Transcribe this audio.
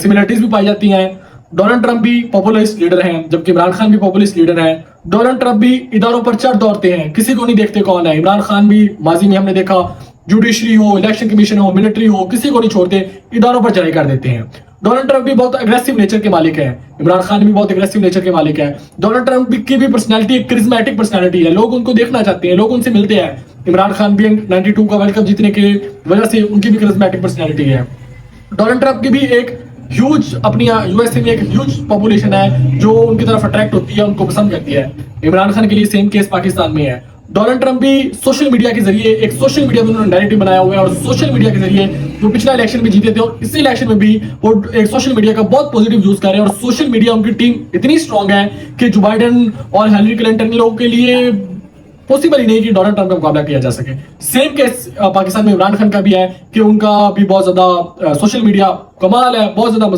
Similarities भी पाई जाती हैं। डोनाल्ड ट्रंप भी पॉपुलिस्ट लीडर हैं, जबकि इमरान खान भी पॉपुलिस्ट लीडर हैं। डोनाल्ड ट्रंप भी इदारों पर चढ़ दौड़ते हैं, किसी को नहीं देखते कौन है। इमरान खान भी माजी में हमने देखा, जुडिशरी हो, इलेक्शन कमीशन हो, मिलिट्री हो, किसी को नहीं छोड़ते, इदारों पर चढ़ाई कर देते हैं। डोनाल्ड ट्रंप भी बहुत अग्रेसिव नेचर के मालिक है, इमरान खान भी बहुत अग्रेसिव नेचर के मालिक है। डोनाल्ड ट्रंप की भी पर्सनैलिटी एक करिज्मेटिक पर्सनैलिटी है, लोग उनको देखना चाहते हैं, लोग उनसे मिलते हैं। इमरान खान भी 92 का वर्ल्ड कप जीतने की वजह से उनकी भी करिज्मेटिक पर्सनैलिटी है। डोनाल्ड ट्रंप की भी एक ह्यूज अपनी यूएसए में एक ह्यूज पॉपुलेशन है जो उनकी तरफ अट्रैक्ट होती है, उनको पसंद करती है। इमरान खान के लिए सेम केस पाकिस्तान में है। डोनाल्ड ट्रंप भी सोशल मीडिया के जरिए एक सोशल मीडिया में उन्होंने नैरेटिव बनाया हुआ है, और सोशल मीडिया के जरिए वो पिछला इलेक्शन में जीते थे और इस इलेक्शन में भी वो एक सोशल मीडिया का बहुत पॉजिटिव यूज कर रहे हैं। और सोशल मीडिया उनकी टीम इतनी स्ट्रांग है कि जो बाइडेन और हिलरी क्लिंटन लोगों के लिए पॉसिबल ही नहीं कि डोनाल्ड ट्रंप का मुकाबला किया जा सके। सेम केस पाकिस्तान में इमरान खान का भी है कि उनका भी बहुत ज्यादा सोशल मीडिया कमाल है, बहुत ज्यादा